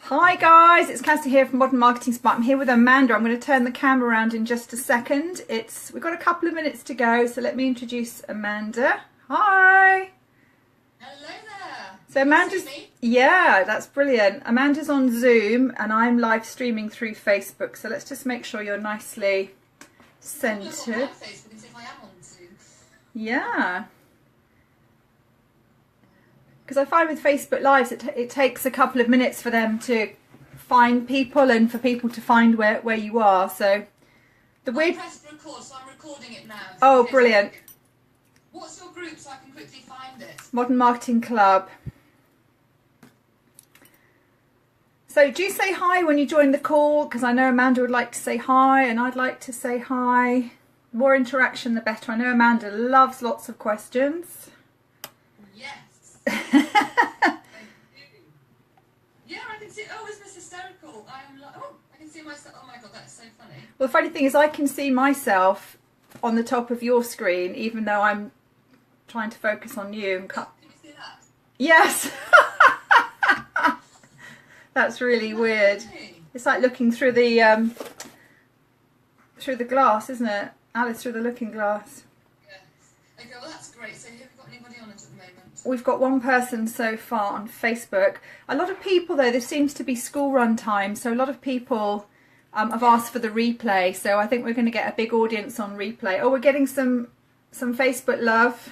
Hi guys, it's Cassie here from Modern Marketing Spark. I'm here with Amanda. I'm going to turn the camera around in just a second. We've got a couple of minutes to go, so let me introduce Amanda. Hi. Hello there. So Amanda's, yeah, that's brilliant. Amanda's on Zoom and I'm live streaming through Facebook. So let's just make sure you're nicely centered. Yeah. Because I find with Facebook Lives, it takes a couple of minutes for them to find people and for people to find where you are. So the weird. I pressed record, so I'm recording it now. Oh, brilliant! What's your group so I can quickly find it? Modern Marketing Club. So do say hi when you join the call, because I know Amanda would like to say hi and I'd like to say hi. The more interaction, the better. I know Amanda loves lots of questions. Yes. Yeah, I can see. Oh, isn't this hysterical? I'm like, oh, I can see myself. Oh my god, that's so funny. Well, the funny thing is, I can see myself on the top of your screen, even though I'm trying to focus on you. And can you see that? Yes. That's really weird. It's like looking through the glass, isn't it? Alice through the looking glass. Yes. Okay, well that's great. So have we got anybody on it at the moment? We've got one person so far on Facebook. A lot of people, though, this seems to be school run time, so a lot of people have asked for the replay. So I think we're going to get a big audience on replay. Oh, we're getting some Facebook love.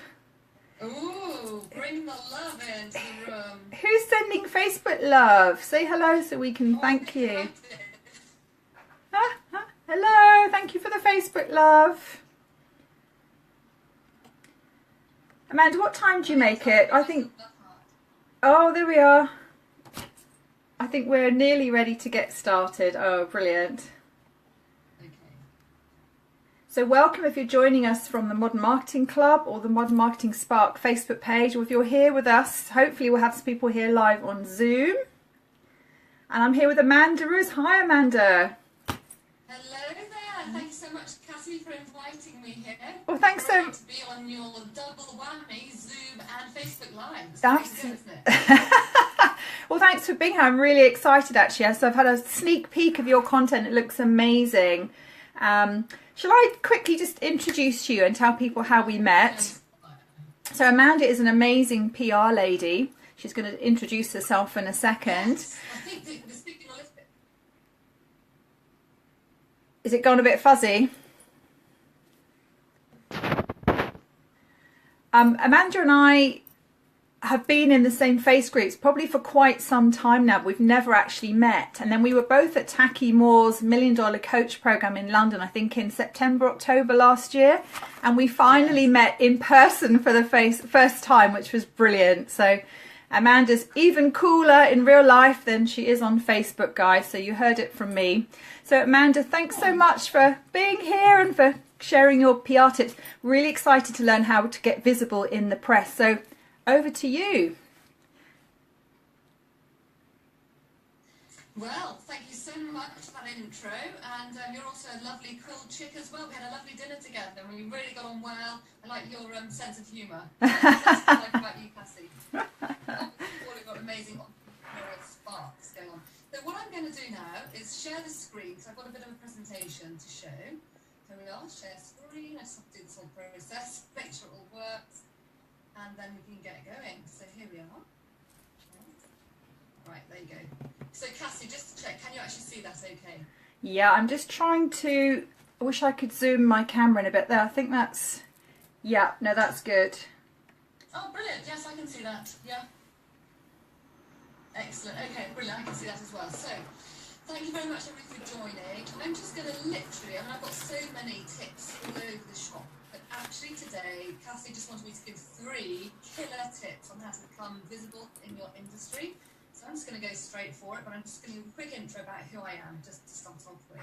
Ooh, bring the love into the room. Who's sending Facebook love? Say hello so we can thank you. Hello, thank you for the Facebook love. Amanda, what time do you make it? I think... Oh, there we are. I think we're nearly ready to get started. Oh, brilliant. Okay. So welcome if you're joining us from the Modern Marketing Club or the Modern Marketing Spark Facebook page, or if you're here with us, hopefully we'll have some people here live on Zoom. And I'm here with Amanda Ruiz. Hi, Amanda. Hello there. Thank you so much, Cassie, for inviting me here. Well, thanks so much. To be on your double whammy, Zoom and Facebook Live. That's isn't it? Well, thanks for being here. I'm really excited, actually. So I've had a sneak peek of your content. It looks amazing. Shall I quickly just introduce you and tell people how we met? So Amanda is an amazing PR lady. She's going to introduce herself in a second. Yes, I think the speaking a little bit. Is it gone a bit fuzzy? Amanda and I have been in the same face groups probably for quite some time now, but we've never actually met. And then we were both at Taki Moore's $1 Million Coach program in London, I think in September, October last year. And we finally met in person for the first time, which was brilliant. So Amanda's even cooler in real life than she is on Facebook, guys. So you heard it from me. So Amanda, thanks so much for being here and for sharing your PR tips. Really excited to learn how to get visible in the press. So over to you. Well, thank you so much for that intro, and you're also a lovely, cool chick as well. We had a lovely dinner together, and we really got on well. I like your sense of humour. That's what I like about you, Cassie. You've got amazing entrepreneurial sparks going on. So what I'm going to do now is share the screen, because I've got a bit of a presentation to show. Here we are, share screen. I just have to do this whole process, make sure it all works, and then we can get going. So here we are. Right, there you go. So Cassie, just to check, can you actually see that okay? Yeah, I'm just trying to... I wish I could zoom my camera in a bit there. I think that's... Yeah, no, that's good. Oh, brilliant. Yes, I can see that. Yeah. Excellent. Okay, brilliant. I can see that as well. So, thank you very much, everybody, for joining. I'm just going to literally... I've got so many tips all over the shop. But actually today, Cassie just wanted me to give 3 killer tips on how to become visible in your industry. So I'm just going to go straight for it, but I'm just going to give a quick intro about who I am, just to start off with.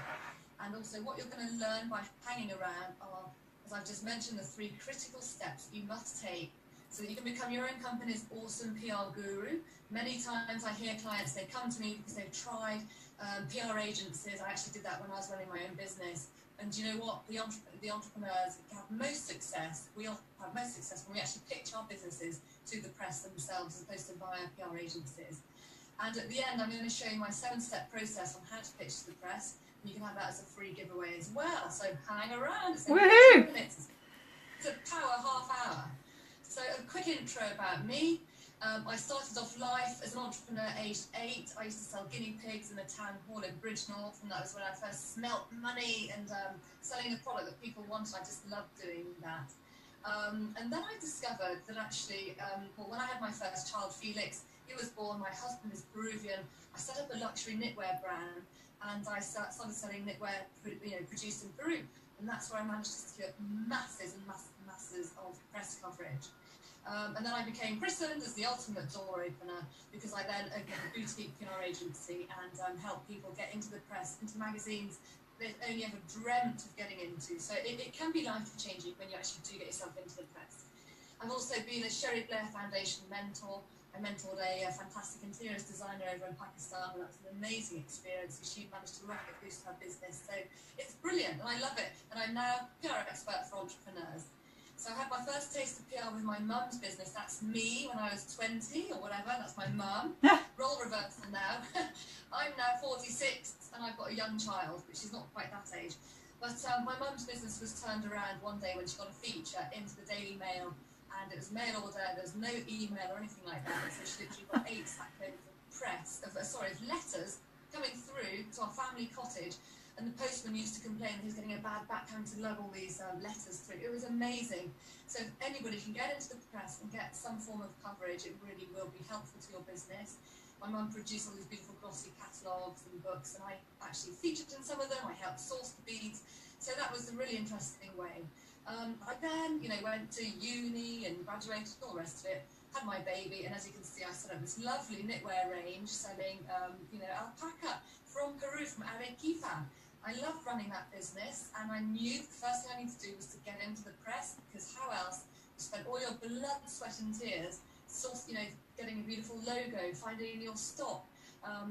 And also what you're going to learn by hanging around are, as I've just mentioned, the 3 critical steps you must take so that you can become your own company's awesome PR guru. Many times I hear clients, they come to me because they've tried PR agencies. I actually did that when I was running my own business. And do you know what? The entrepreneurs have most success. We all have most success when we actually pitch our businesses to the press themselves as opposed to via PR agencies. And at the end, I'm going to show you my 7-step process on how to pitch to the press. And you can have that as a free giveaway as well. So hang around. It's only 2 minutes. It's a power half hour. So a quick intro about me. I started off life as an entrepreneur aged 8. I used to sell guinea pigs in the town hall in Bridgnorth, and that was when I first smelt money and selling a product that people wanted. I just loved doing that. And then I discovered that actually, when I had my first child, Felix, he was born, my husband is Peruvian, I set up a luxury knitwear brand, and I started selling knitwear produced in Peru. And that's where I managed to secure masses and masses of press coverage. And then I became christened as the ultimate door opener, because I then opened a boutique PR agency and helped people get into the press, into magazines they've only ever dreamt of getting into. So it can be life-changing when you actually do get yourself into the press. I've also been a Sherry Blair Foundation mentor. I mentored a fantastic interiors designer over in Pakistan, and that was an amazing experience. She managed to rocket boost her business. So it's brilliant, and I love it. And I'm now PR expert for entrepreneurs. So I had my first taste of PR with my mum's business. That's me when I was 20 or whatever. That's my mum. Role reversal now. I'm now 46 and I've got a young child, but she's not quite that age. But my mum's business was turned around one day when she got a feature into the Daily Mail, and it was mail order. There was no email or anything like that. So she literally got 8 sackloads of letters coming through to our family cottage. And the postman used to complain that he was getting a bad backhand to lug all these letters through. It was amazing. So if anybody can get into the press and get some form of coverage, it really will be helpful to your business. My mum produced all these beautiful glossy catalogues and books, and I actually featured in some of them. I helped source the beads. So that was a really interesting way. I then, went to uni and graduated, all the rest of it. Had my baby, and as you can see, I set up this lovely knitwear range selling, alpaca from Peru, from Arequipa. I loved running that business, and I knew the first thing I needed to do was to get into the press, because how else? You spent all your blood, sweat, and tears, getting a beautiful logo, finding your stock,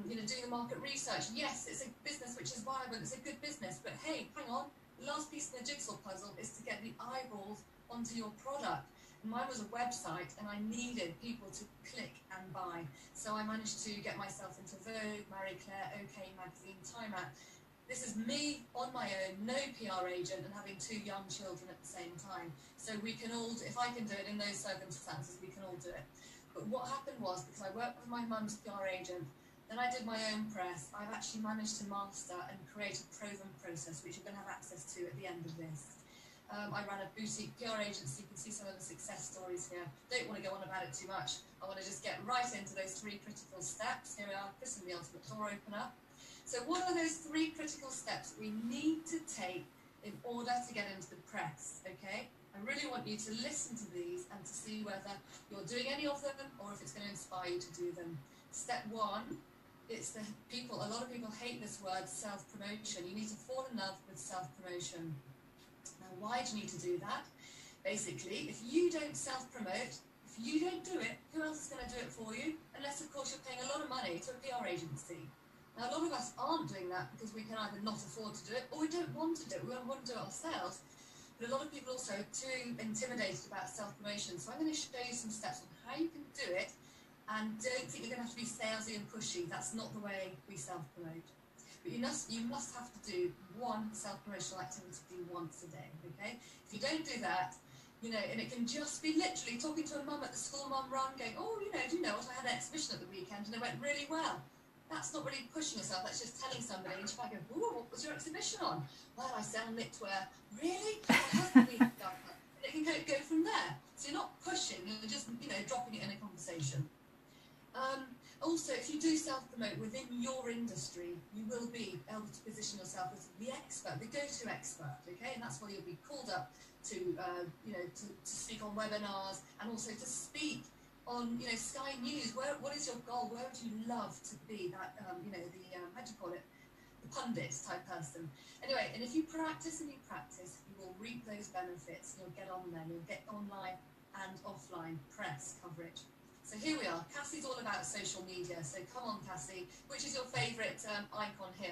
doing the market research. Yes, it's a business which is viable, it's a good business, but hey, hang on, the last piece in the jigsaw puzzle is to get the eyeballs onto your product. And mine was a website, and I needed people to click and buy. So I managed to get myself into Vogue, Marie Claire, OK Magazine, Time Out. This is me on my own, no PR agent, and having 2 young children at the same time. So we can all, if I can do it in those circumstances, we can all do it. But what happened was, because I worked with my mum's PR agent, then I did my own press, I've actually managed to master and create a proven process, which you're going to have access to at the end of this. I ran a boutique PR agency. You can see some of the success stories here. Don't want to go on about it too much. I want to just get right into those 3 critical steps. Here we are, Chris and the ultimate door opener. So what are those 3 critical steps that we need to take in order to get into the press, okay? I really want you to listen to these and to see whether you're doing any of them or if it's going to inspire you to do them. Step 1, it's a lot of people hate this word, self-promotion. You need to fall in love with self-promotion. Now, why do you need to do that? Basically, if you don't self-promote, if you don't do it, who else is going to do it for you? Unless, of course, you're paying a lot of money to a PR agency. Now, a lot of us aren't doing that because we can either not afford to do it or we don't want to do it. We don't want to do it ourselves. But a lot of people also are too intimidated about self-promotion. So I'm going to show you some steps on how you can do it, and don't think you're going to have to be salesy and pushy. That's not the way we self-promote. But you must have to do one self-promotional activity once a day, okay? If you don't do that, and it can just be literally talking to a mum at the school mum run going, oh, do you know what, I had an exhibition at the weekend and it went really well. That's not really pushing yourself, that's just telling somebody, and you might go, ooh, what was your exhibition on? Well, I sell knitwear. Really? My husband done that. And it can go from there. So you're not pushing, you're just, dropping it in a conversation. Also, if you do self-promote within your industry, you will be able to position yourself as the expert, the go-to expert, okay? And that's why you'll be called up to speak on webinars, and also to speak on, Sky News. What is your goal? Where would you love to be? That, how do you call it? The pundit type person. Anyway, and if you practice and you practice, you will reap those benefits. You'll get on there. You'll get online and offline press coverage. So here we are. Cassie's all about social media. So come on, Cassie. Which is your favourite icon here?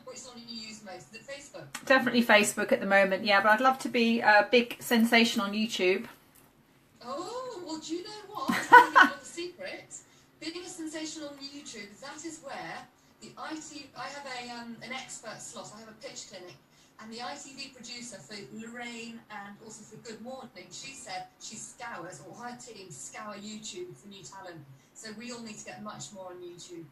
Which one do you use most? Is it Facebook? Definitely Facebook at the moment, yeah. But I'd love to be a big sensation on YouTube. Oh, well, do you know what? I'm going to give you the secret. being a sensation on YouTube, that is where I have an expert slot, I have a pitch clinic, and the ITV producer for Lorraine and also for Good Morning, she said she scours, or her team scour YouTube for new talent. So we all need to get much more on YouTube.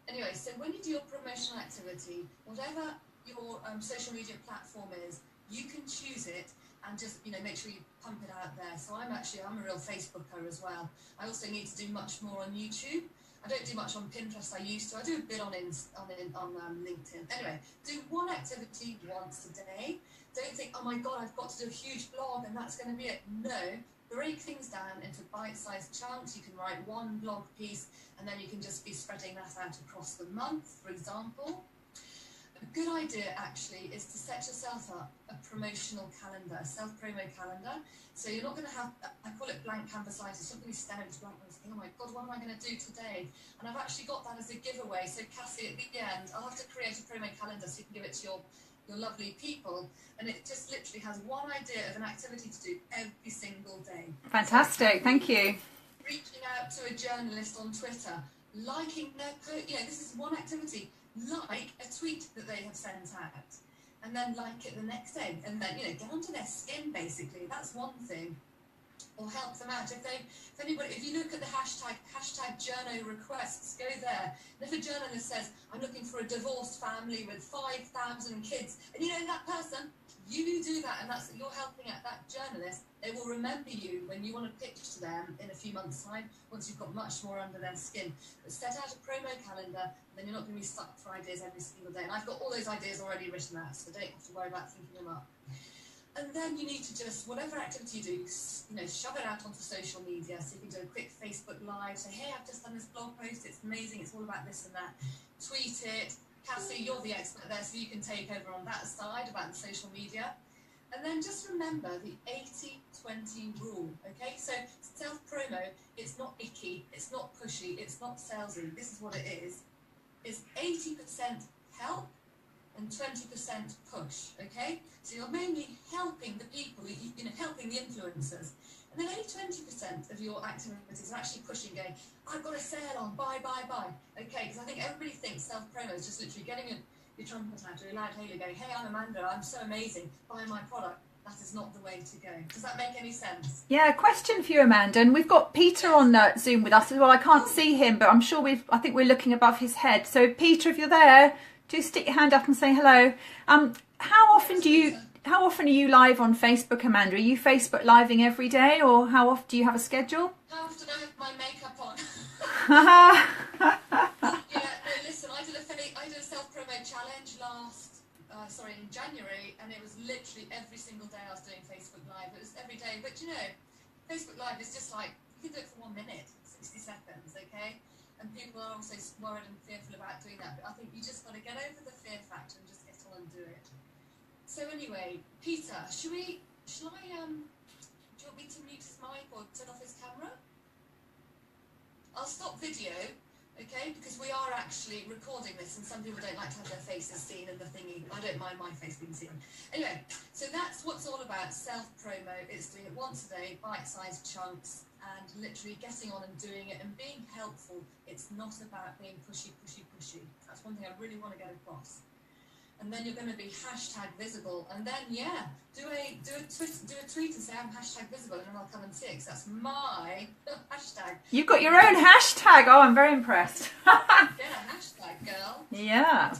Anyway, so when you do your promotional activity, whatever your social media platform is, you can choose it and just, you know, make sure you pump it out there. So I'm a real Facebooker as well. I also need to do much more on YouTube. I don't do much on Pinterest. I used to. I do a bit on LinkedIn. Anyway, do one activity once a day. Don't think, oh my God, I've got to do a huge blog and that's going to be it. No, break things down into bite-sized chunks. You can write one blog piece and then you can just be spreading that out across the month, for example. A good idea actually is to set yourself up a promotional calendar, a self-promo calendar. So you're not going to have, I call it blank canvasitis, you're not going to be staring at blank and thinking, oh my God, what am I going to do today? And I've actually got that as a giveaway. So Cassie, at the end, I'll have to create a promo calendar so you can give it to your lovely people. And it just literally has one idea of an activity to do every single day. Fantastic, thank you. Reaching out to a journalist on Twitter, liking their post, this is one activity. Like a tweet that they have sent out, and then like it the next day, and then get onto their skin. Basically, that's one thing, or help them out. If you look at the hashtag journo requests, go there. And if a journalist says, "I'm looking for a divorced family with 5,000 kids," and that person, you do that, and you're helping out that journalist. They will remember you when you want to pitch to them in a few months' time, once you've got much more under their skin. But set out a promo calendar, and then you're not going to be stuck for ideas every single day. And I've got all those ideas already written out, so don't have to worry about thinking them up. And then you need to just, whatever activity you do, shove it out onto social media. So you can do a quick Facebook Live, say, hey, I've just done this blog post, it's amazing, it's all about this and that. Tweet it. Cassie, you're the expert there, so you can take over on that side about the social media. And then just remember the 80-20 rule, okay? So self-promo, it's not icky, it's not pushy, it's not salesy. This is what it is. It's 80% help and 20% push, okay? So you're mainly helping the people, helping the influencers. And then 20% of your activities are actually pushing, going, I've got a sale on, buy. Okay, because I think everybody thinks self-promo is just literally getting your trumpet out, or your loud halo going, hey, I'm Amanda, I'm so amazing, buy my product. That is not the way to go. Does that make any sense? Yeah, a question for you, Amanda. And we've got Peter on Zoom with us as well. I can't see him, but I'm sure I think we're looking above his head. So Peter, if you're there, do stick your hand up and say hello. How often are you live on Facebook, Amanda? Are you Facebook living every day, or how often do you have a schedule? How often I have my makeup on? Listen, I did a self-promo challenge in January, and it was literally every single day I was doing Facebook Live. It was every day, but Facebook Live is just like, you can do it for 1 minute, 60 seconds, okay? And people are also worried and fearful about doing that, but I think you just got to get over the fear factor and just get on and do it. So anyway, Peter, do you want me to mute his mic or turn off his camera? I'll stop video, okay, because we are actually recording this and some people don't like to have their faces seen in the thingy. I don't mind my face being seen. Anyway, so that's what's all about self-promo. It's doing it once a day, bite-sized chunks, and literally getting on and doing it and being helpful. It's not about being pushy. That's one thing I really want to get across. And then you're going to be hashtag visible, and then do a tweet and say I'm hashtag visible, and then I'll come and see it, because that's my hashtag. You've got your own hashtag. Oh, I'm very impressed. Yeah, hashtag girl. Yeah.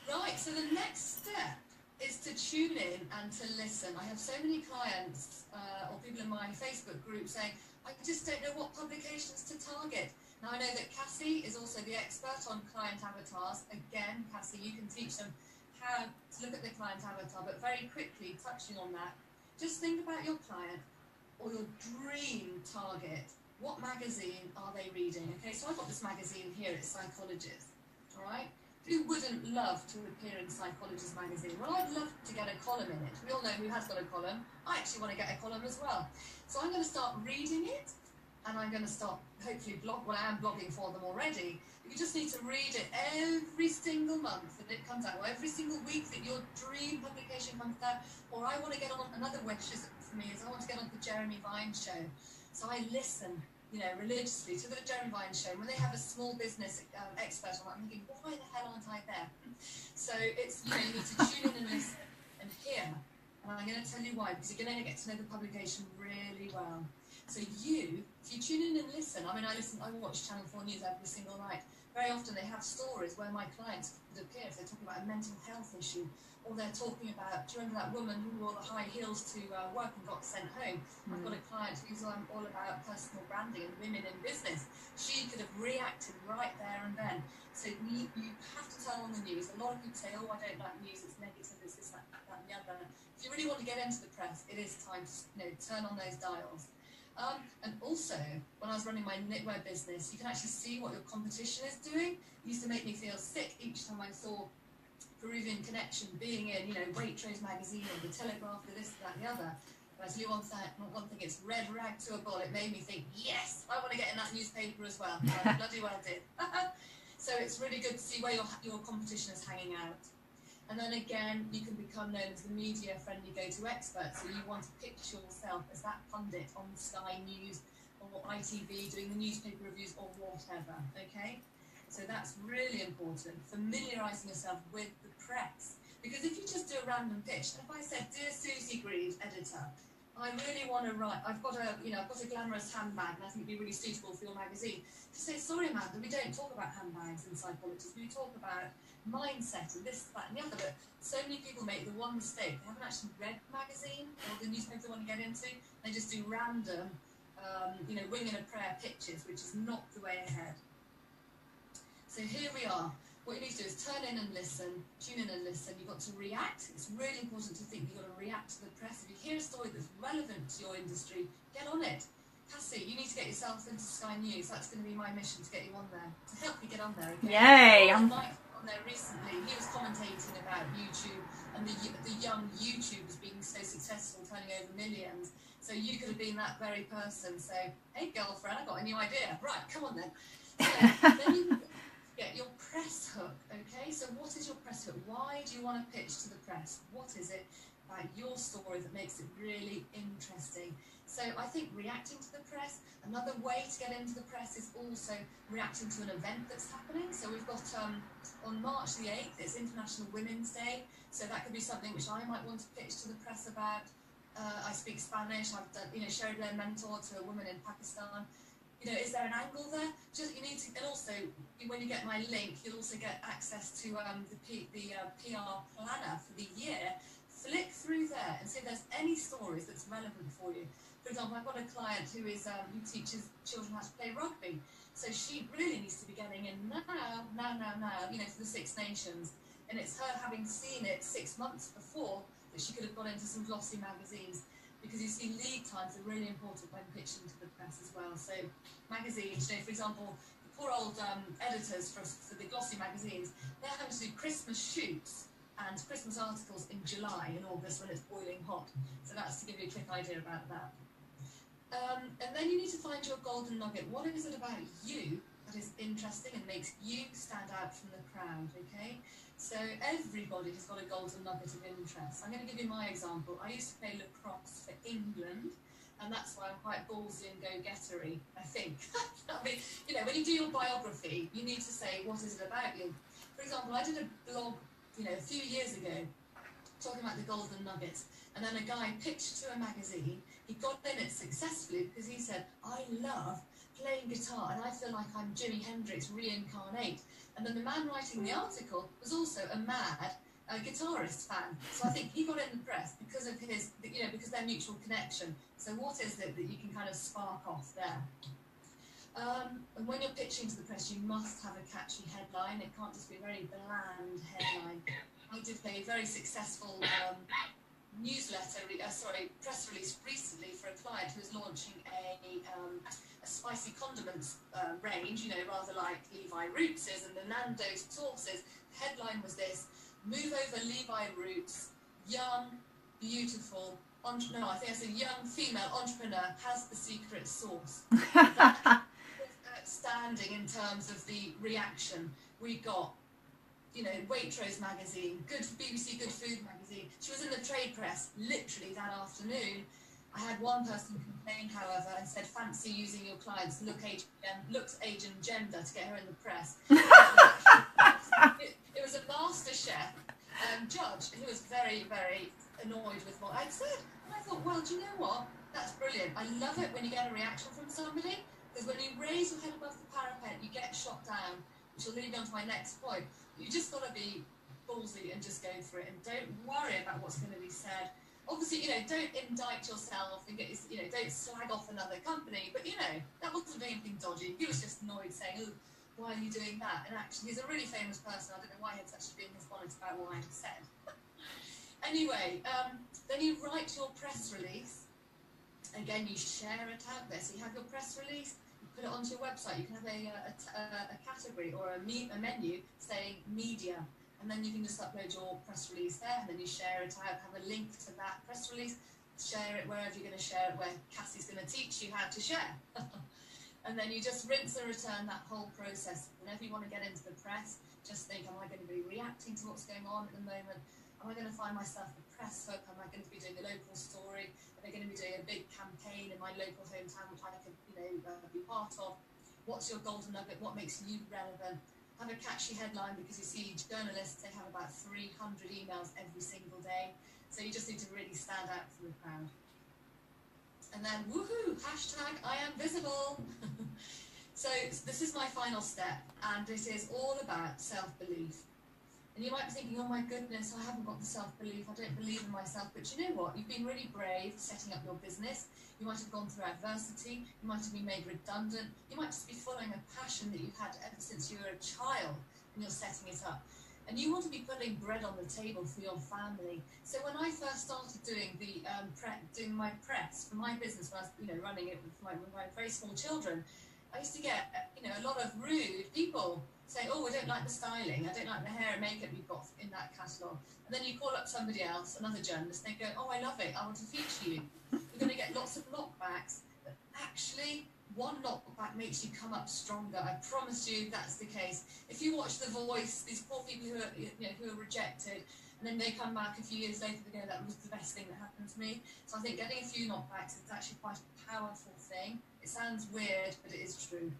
Right, so the next step is to tune in and to listen. I have so many clients or people in my Facebook group saying, I just don't know what publications to target. Now I know that Cassie is also the expert on client avatars. Again, Cassie, you can teach them how to look at the client avatar, but very quickly touching on that, just think about your client or your dream target. What magazine are they reading? Okay, so I've got this magazine here, it's Psychologist, all right? Who wouldn't love to appear in Psychologist magazine? Well, I'd love to get a column in it. We all know who has got a column. I actually want to get a column as well. So I'm going to start reading it, and I'm going to start, hopefully, I am blogging for them already. You just need to read it every single month that it comes out, or every single week that your dream publication comes out. Or I want to get on, another wish for me is I want to get on the Jeremy Vine show. So I listen, you know, religiously to the Jeremy Vine show. When they have a small business expert on, I'm thinking, why the hell aren't I there? So it's, you know, you need to tune in and listen and hear. And I'm going to tell you why, because you're going to get to know the publication really well. So if you tune in and listen, I mean, I watch Channel 4 News every single night. Very often they have stories where my clients could appear if they're talking about a mental health issue, or they're talking about, do you remember that woman who wore the high heels to work and got sent home? I've got a client who's all about personal branding and women in business. She could have reacted right there and then. So you have to turn on the news. A lot of people say, oh, I don't like news, it's negative, it's this, that, and the other. If you really want to get into the press, it is time to, you know, turn on those dials. And also, when I was running my knitwear business, you can actually see what your competition is doing. It used to make me feel sick each time I saw Peruvian Connection being in, you know, Waitrose magazine or the Telegraph, or this, that, and the other. But I tell you one thing, it's red rag to a bull. It made me think, yes, I want to get in that newspaper as well. And I bloody well did. So it's really good to see where your competition is hanging out. And then again, you can become known as the media-friendly go-to expert. So you want to picture yourself as that pundit on Sky News or ITV doing the newspaper reviews or whatever, okay? So that's really important, familiarising yourself with the press. Because if you just do a random pitch, and if I said, Dear Susie Greaves, editor, I really want to write, I've got a glamorous handbag and I think it'd be really suitable for your magazine. To say, sorry Amanda, we don't talk about handbags and psychologists, we talk about mindset and this, that and the other. But so many people make the one mistake, they haven't actually read the magazine or the newspaper they want to get into, they just do random, wing and a prayer pitches, which is not the way ahead. So here we are. What you need to do is turn in and listen, tune in and listen. You've got to react. It's really important to think you've got to react to the press. If you hear a story that's relevant to your industry, get on it. Cassie, you need to get yourself into Sky News. That's going to be my mission, to get you on there, to help you get on there. Okay? Yay! Mike on there recently. He was commentating about YouTube and the young YouTubers being so successful, turning over millions. So you could have been that very person. So, hey girlfriend, I got a new idea. Right, come on then. So, then you get your press hook, okay? So what is your press hook? Why do you want to pitch to the press? What is it about your story that makes it really interesting? So I think reacting to the press, another way to get into the press is also reacting to an event that's happening. So we've got on March the 8th, it's International Women's Day. So that could be something which I might want to pitch to the press about. I speak Spanish, I've done, showed their mentor to a woman in Pakistan. Is there an angle there? You need to, and also when you get my link, you'll also get access to the PR planner for the year. Flick through there and see if there's any stories that's relevant for you. For example, I've got a client who teaches children how to play rugby. So she really needs to be getting in now, for the Six Nations. And it's her having seen it 6 months before that she could have got into some glossy magazines. Because you see, lead times are really important when pitching to the press as well. So magazines, for example, the poor old editors for the glossy magazines, they're having to do Christmas shoots and Christmas articles in July and August when it's boiling hot. So that's to give you a quick idea about that. And then you need to find your golden nugget. What is it about you that is interesting and makes you stand out from the crowd, okay? So everybody has got a golden nugget of interest. I'm going to give you my example. I used to play lacrosse for England, and that's why I'm quite ballsy and go-gettery, I think. I mean, when you do your biography, you need to say, what is it about you? For example, I did a blog, a few years ago, talking about the golden nuggets, and then a guy pitched to a magazine. He got in it successfully because he said, I love playing guitar, and I feel like I'm Jimi Hendrix reincarnate. And then the man writing the article was also a mad guitarist fan. So I think he got in the press because of his, because their mutual connection. So what is it that you can kind of spark off there? And when you're pitching to the press, you must have a catchy headline. It can't just be a very bland headline. I did a very successful press release recently for a client who was launching a spicy condiments range, rather like Levi Roots's and the Nando's Torses. The headline was this: move over Levi Roots, young, beautiful, I think I said young female entrepreneur has the secret sauce. That outstanding in terms of the reaction. We got Waitrose magazine, BBC Good Food magazine. She was in the trade press literally that afternoon. I had one person complain, however, and said, fancy using your client's looks, age and gender to get her in the press. It was a MasterChef judge who was very, very annoyed with what I'd said. And I thought, well, do you know what? That's brilliant. I love it when you get a reaction from somebody, because when you raise your head above the parapet, you get shot down, which will lead me on to my next point. You just got to be ballsy and just go for it, and don't worry about what's going to be said. Obviously, don't indict yourself and don't slag off another company, but that wasn't doing anything dodgy. He was just annoyed, saying, oh, why are you doing that? And actually, he's a really famous person. I don't know why he had such a big in his bonnet about what I had said. Anyway, then you write your press release. Again, you share it out there. So you have your press release, you put it onto your website. You can have a category or a menu saying media. And then you can just upload your press release there, and then you share it out, have a link to that press release, share it wherever you're going to share it, where Cassie's going to teach you how to share. And then you just rinse and return that whole process. Whenever you want to get into the press, just think, am I going to be reacting to what's going on at the moment? Am I going to find myself a press hook? Am I going to be doing a local story? Are they going to be doing a big campaign in my local hometown, which I can be part of? What's your golden nugget? What makes you relevant? Have a catchy headline, because you see journalists, they have about 300 emails every single day. So you just need to really stand out from the crowd. And then, woohoo, hashtag I am visible. So this is my final step, and it is all about self-belief. And you might be thinking, oh my goodness, I haven't got the self-belief, I don't believe in myself. But you know what? You've been really brave setting up your business. You might have gone through adversity. You might have been made redundant. You might just be following a passion that you've had ever since you were a child, and you're setting it up. And you want to be putting bread on the table for your family. So when I first started doing doing my press for my business, when I was running it with my very small children, I used to get a lot of rude people saying, oh, I don't like the styling, I don't like the hair and makeup you've got in that catalogue. And then you call up somebody else, another journalist, and they go, oh, I love it, I want to feature you. You're going to get lots of knockbacks, but actually one knockback makes you come up stronger. I promise you that's the case. If you watch The Voice, these poor people who are rejected, and then they come back a few years later, they go, that was the best thing that happened to me. So I think getting a few knockbacks is actually quite a powerful thing. It sounds weird, but it is true.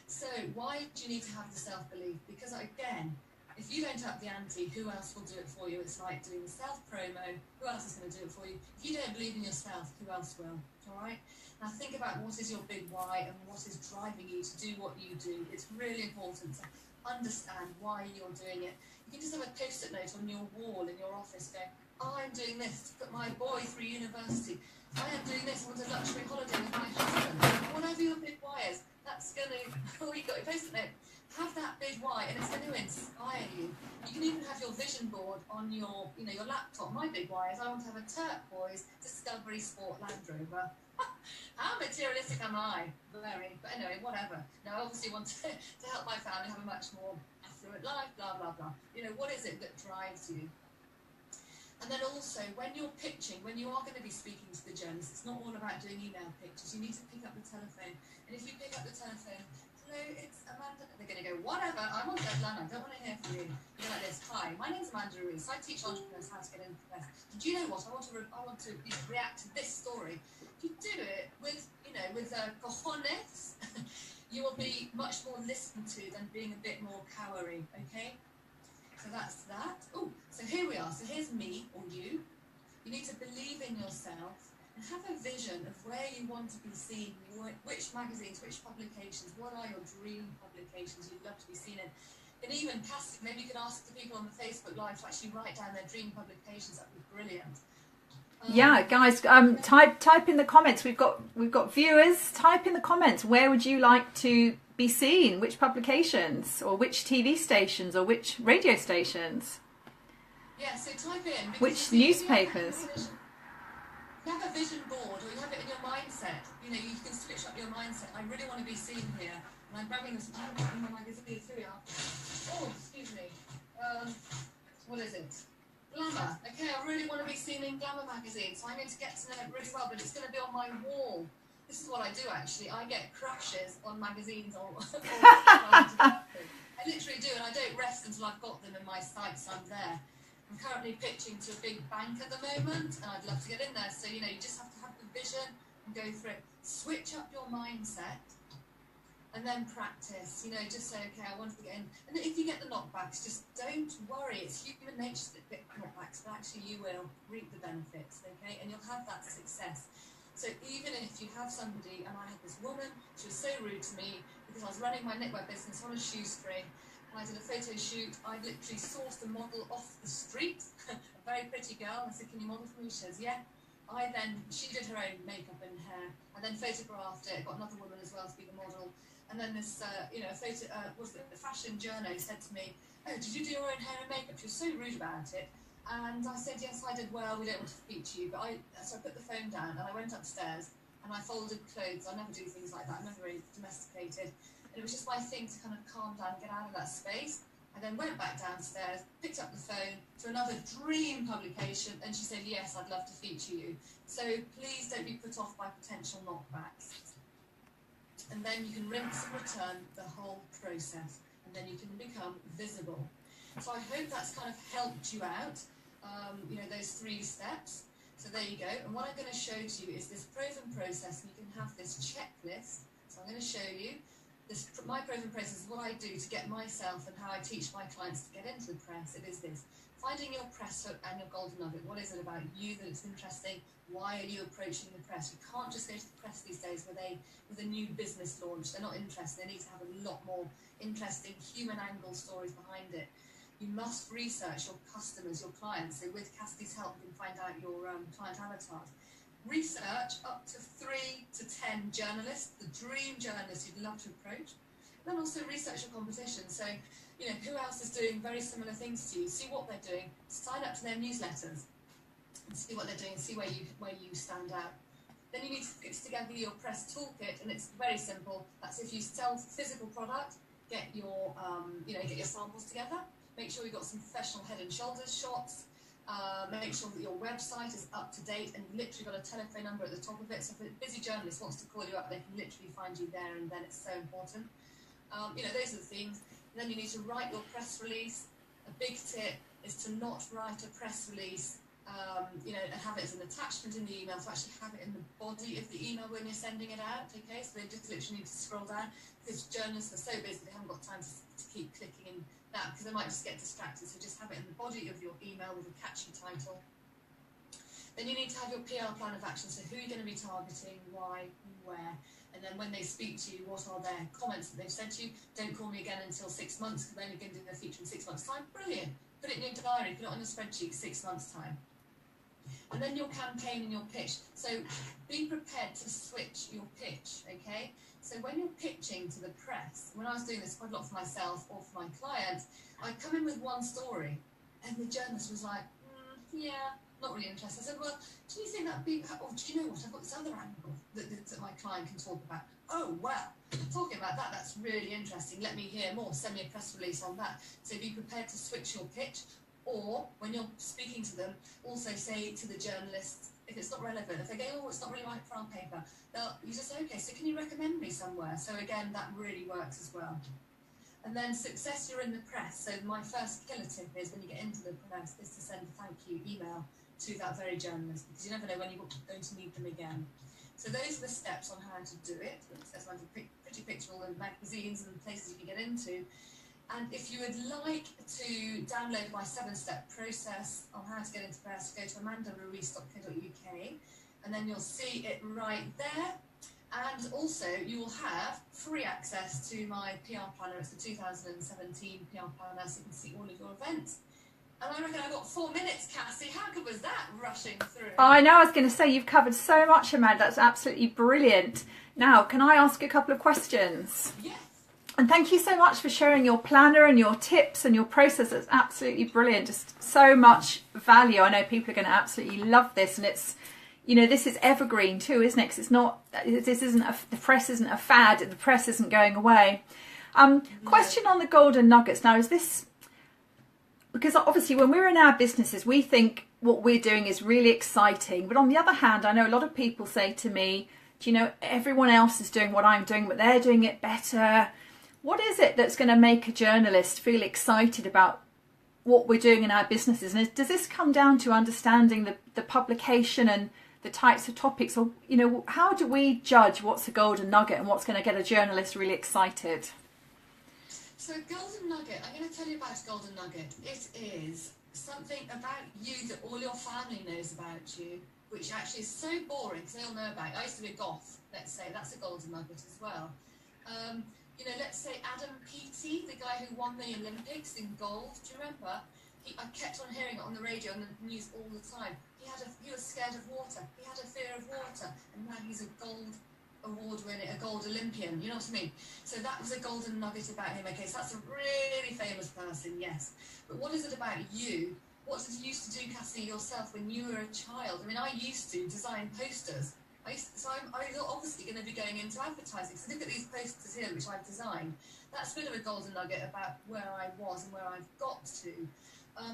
So why do you need to have the self-belief? Because again, if you don't up the ante, who else will do it for you? It's like doing self-promo. Who else is going to do it for you? If you don't believe in yourself, who else will? All right? Now think about what is your big why and what is driving you to do what you do. It's really important to understand why you're doing it. You can just have a post-it note on your wall in your office going, I'm doing this to put my boy through university. I am doing this, I want a luxury holiday with my husband. Whatever your big why is, that's going to, you've got your post-it note. Have that big why, and it's going to inspire you. You can even have your vision board on your laptop. My big why is I want to have a turquoise Discovery Sport Land Rover. How materialistic am I? Very. But anyway, whatever. Now, I obviously want to help my family have a much more affluent life, blah, blah, blah. What is it that drives you? And then also, when you're pitching, when you are going to be speaking to the journalists, it's not all about doing email pictures. You need to pick up the telephone. And if you pick up the telephone, hello, it's Amanda. They're going to go, whatever, I'm on deadline, I don't want to hear from you. You're like this, hi, my name's Amanda Ruiz. I teach entrepreneurs how to get into the press. And do you know what? I want to react to this story. If you do it with cojones, you will be much more listened to than being a bit more cowering, okay? So that's that. Oh, so here we are. So here's me or you. You need to believe in yourself and have a vision of where you want to be seen, which magazines, which publications, what are your dream publications you'd love to be seen in. And even Cassie, maybe you could ask the people on the Facebook Live to actually write down their dream publications. That would be brilliant. Yeah, guys, type in the comments. We've got viewers. Type in the comments. Where would you like to be seen? Which publications, or which TV stations, or which radio stations? Yeah, so type in. Which newspapers? You have a vision board, or you have it in your mindset. You can switch up your mindset. I really want to be seen here, and I'm grabbing this in my magazine. Here we are. Oh, excuse me. What is it? Glamour. Okay, I really want to be seen in Glamour magazine, so I need to get to know it really well, but it's going to be on my wall. This is what I do, actually. I get crushes on magazines or I literally do, and I don't rest until I've got them in my sights. I'm there. I'm currently pitching to a big bank at the moment, and I'd love to get in there. So, you know, you just have to have the vision and go for it. Switch up your mindset and then practice. You know, just say, okay, I want to get in. And if you get the knockbacks, just don't worry. It's human nature to get knockbacks, but actually you will reap the benefits, okay? And you'll have that success. So even if you have somebody, and I had this woman, she was so rude to me because I was running my knitwear business on a shoe string, and I did a photo shoot. I literally sourced a model off the street, a very pretty girl. I said, can you model for me? She says, yeah. She did her own makeup and hair, and then photographed it, got another woman as well to be the model. And then this, the fashion journo said to me, oh, did you do your own hair and makeup? She was so rude about it. And I said, yes, I did. Well, we don't want to speak to you. So I put the phone down and I went upstairs and I folded clothes. I never do things like that. I'm never really domesticated. And it was just my thing to kind of calm down, get out of that space. I then went back downstairs, picked up the phone to another dream publication, and she said, yes, I'd love to feature you. So please don't be put off by potential knockbacks. And then you can rinse and return the whole process, and then you can become visible. So I hope that's kind of helped you out, those 3 steps. So there you go. And what I'm going to show to you is this proven process, and you can have this checklist. So I'm going to show you. My proven process is what I do to get myself and how I teach my clients to get into the press. It is this: finding your press hook and your golden nugget. What is it about you that it's interesting? Why are you approaching the press? You can't just go to the press these days with a new business launch. They're not interested. They need to have a lot more interesting human angle stories behind it. You must research your customers, your clients. So with Cassidy's help, you can find out your client avatars. Research up to 3 to 10 journalists, the dream journalists you'd love to approach. Then also research your competition. So, you know, who else is doing very similar things to you? See what they're doing. Sign up to their newsletters and see what they're doing and see where you stand out. Then you need to fix together your press toolkit, and it's very simple. That's if you sell physical product, get your samples together. Make sure you've got some professional head and shoulders shots. Make sure that your website is up to date and literally got a telephone number at the top of it. So if a busy journalist wants to call you up, they can literally find you there, and then it's so important. Those are the things. And then you need to write your press release. A big tip is to not write a press release, and have it as an attachment in the email, to actually have it in the body of the email when you're sending it out, okay? So they just literally need to scroll down, because journalists are so busy, they haven't got time to keep clicking in that, because they might just get distracted. So just have it in the body of your email with a catchy title. Then you need to have your PR plan of action. So who are you going to be targeting, why, where, and then when they speak to you, what are their comments that they've sent you? Don't call me again until 6 months, because then you're going to do a feature in 6 months' time. Brilliant. Put it in your diary, put it on your spreadsheet, 6 months' time. And then your campaign and your pitch. So be prepared to switch your pitch, okay? So when you're pitching to the press, when I was doing this quite a lot for myself or for my clients, I'd come in with one story, and the journalist was like, yeah, not really interested. I said, well, do you think that'd be, or do you know what, I've got this other angle that my client can talk about. Oh, well, talking about that, that's really interesting. Let me hear more. Send me a press release on that. So be prepared to switch your pitch. Or when you're speaking to them, also say to the journalists, if it's not relevant, if they go, oh, it's not really right for our paper, you just say, okay, so can you recommend me somewhere? So again, that really works as well. And then success, you're in the press. So my first killer tip is, when you get into the press, is to send a thank you email to that very journalist, because you never know when you're going to need them again. So those are the steps on how to do it. There's a pretty picture of all the magazines and places you can get into. And if you would like to download my 7-step process on how to get into press, go to amandaruiz.co.uk, and then you'll see it right there. And also, you will have free access to my PR planner. It's the 2017 PR planner, so you can see all of your events. And I reckon I've got 4 minutes, Cassie. How good was that, rushing through? I know, I was going to say, you've covered so much, Amanda. That's absolutely brilliant. Now, can I ask a couple of questions? Yes. And thank you so much for sharing your planner and your tips and your process. It's absolutely brilliant. Just so much value. I know people are going to absolutely love this. And it's, this is evergreen too, isn't it? Because it's not, the press isn't a fad. The press isn't going away. Question on the golden nuggets. Now, is this, because obviously when we're in our businesses, we think what we're doing is really exciting. But on the other hand, I know a lot of people say to me, everyone else is doing what I'm doing, but they're doing it better. What is it that's going to make a journalist feel excited about what we're doing in our businesses. And does this come down to understanding the publication and the types of topics, or how do we judge what's a golden nugget and what's going to get a journalist really excited? So golden nugget, I'm going to tell you about a golden nugget. It is something about you that all your family knows about you, which actually is so boring because they all know about it. I used to be a goth, let's say. That's a golden nugget as well. Let's say Adam Peaty, the guy who won the Olympics in gold. Do you remember? I kept on hearing it on the radio and the news all the time. He was scared of water. He had a fear of water, and now he's a gold award winner, a gold Olympian. You know what I mean? So that was a golden nugget about him. Okay, so that's a really famous person, yes. But what is it about you? What did you used to do, Cassie, yourself when you were a child? I mean, I used to design posters. I'm obviously going to be going into advertising. So look at these posters here, which I've designed. That's a bit of a golden nugget about where I was and where I've got to.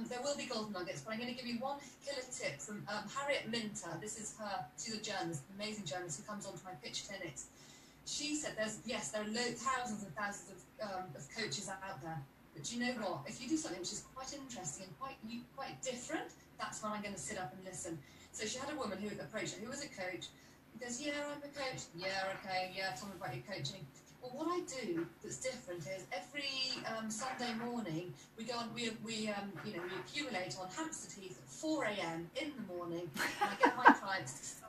There will be golden nuggets, but I'm going to give you one killer tip from Harriet Minter. This is her. She's a journalist, amazing journalist, who comes onto my pitch clinics. She said there are thousands and thousands of coaches out there. But do you know what? If you do something which is quite interesting and quite different, that's when I'm going to sit up and listen. So she had a woman who approached her, who was a coach. He goes, yeah, I'm a coach. Yeah, okay, yeah, tell me about your coaching. Well, what I do that's different is every Sunday morning we go on, we accumulate on Hampstead Heath at 4 a.m. in the morning, and I get my clients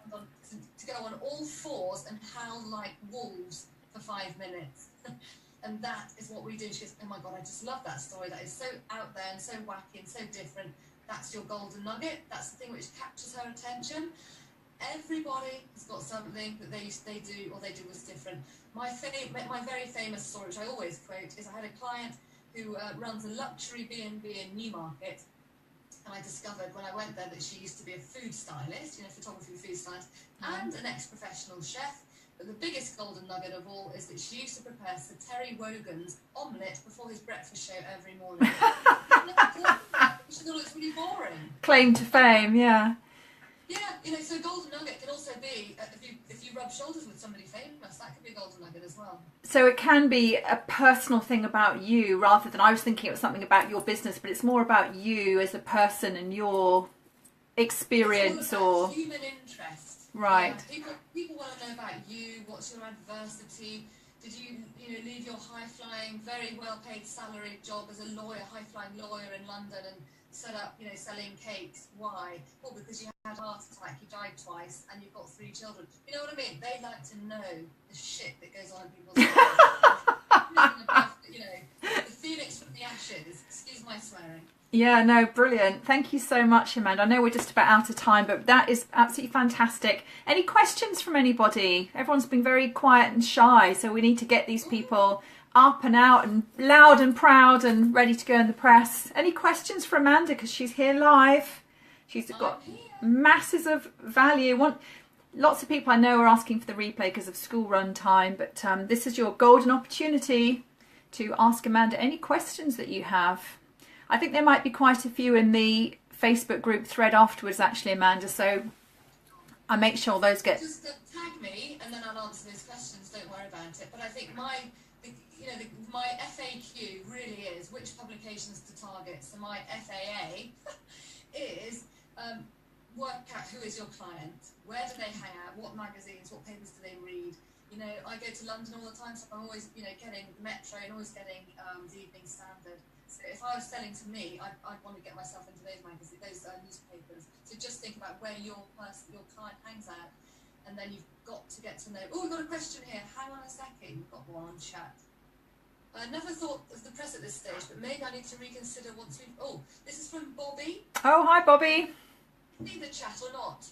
to go on all fours and howl like wolves for 5 minutes. And that is what we do. She goes, oh my God, I just love that story. That is so out there and so wacky and so different. That's your golden nugget. That's the thing which captures her attention. Everybody has got something that they do or they do was different. My very famous story, which I always quote, is I had a client who runs a luxury B&B in Newmarket, and I discovered when I went there that she used to be a food stylist, photography food stylist, and an ex-professional chef. But the biggest golden nugget of all is that she used to prepare Sir Terry Wogan's omelette before his breakfast show every morning. She thought it was really boring. Claim to fame, yeah. Yeah, so a golden nugget can also be, if you rub shoulders with somebody famous, that could be a golden nugget as well. So it can be a personal thing about you rather than, I was thinking it was something about your business, but it's more about you as a person and your experience or human interest. Right. Yeah, people want to know about you, what's your adversity. Did you leave your high-flying, very well-paid salaried job as a lawyer, high-flying lawyer in London and set up, selling cakes? Why? Well, because you had a heart attack, you died twice, and you've got 3 children. You know what I mean? They like to know the shit that goes on in people's lives. The phoenix from the ashes. Excuse my swearing. Yeah, no, brilliant. Thank you so much, Amanda. I know we're just about out of time, but that is absolutely fantastic. Any questions from anybody? Everyone's been very quiet and shy, so we need to get these people up and out and loud and proud and ready to go in the press. Any questions for Amanda, because she's here live? She's got masses of value. Lots of people I know are asking for the replay because of school run time, but this is your golden opportunity to ask Amanda any questions that you have. I think there might be quite a few in the Facebook group thread afterwards, actually, Amanda, so I'll make sure those get... Just tag me and then I'll answer those questions, don't worry about it. But I think my FAQ really is which publications to target. So my FAA is work out who is your client, where do they hang out, what magazines, what papers do they read. I go to London all the time, so I'm always, getting the Metro and always getting the Evening Standard. So if I was selling to me, I'd want to get myself into those magazines, those newspapers. So just think about where your client hangs out, and then you've got to get to know. Oh, we've got a question here. Hang on a second. We've got one on chat. I never thought of the press at this stage, but maybe I need to reconsider once we've... Oh, this is from Bobby. Oh, hi, Bobby. See the chat or not,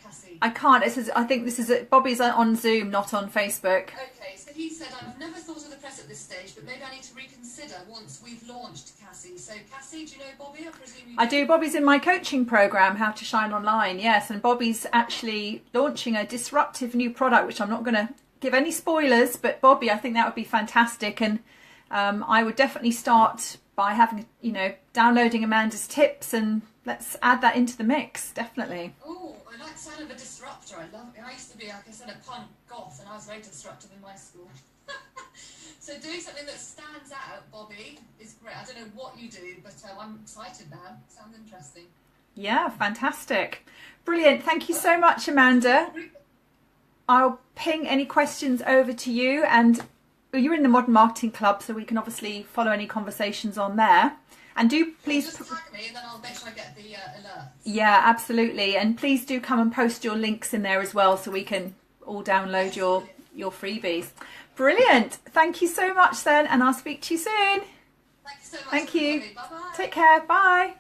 Cassie? I can't. I think this is... Bobby's on Zoom, not on Facebook. Okay, so he said, I've never thought of the press at this stage, but maybe I need to reconsider once we've launched, Cassie. So, Cassie, do you know Bobby? I presume you do. I do. Bobby's in my coaching program, How to Shine Online, yes. And Bobby's actually launching a disruptive new product, which I'm not going to give any spoilers, but Bobby, I think that would be fantastic. And I would definitely start by having, downloading Amanda's tips, and let's add that into the mix, definitely. Oh, I like the sound of a disruptor. I love it. I used to be, like I said, a punk goth, and I was very disruptive in my school. So doing something that stands out, Bobby, is great. I don't know what you do, but I'm excited now. Sounds interesting. Yeah, fantastic. Brilliant. Thank you so much, Amanda. I'll ping any questions over to you, and you're in the Modern Marketing Club, so we can obviously follow any conversations on there. And do please just tag me, and then I'll make sure I get the alert. Yeah, absolutely. And please do come and post your links in there as well, so we can all download your freebies. Brilliant. Thank you so much then, and I'll speak to you soon. Thank you so much. Thank you. Bye-bye. Take care. Bye.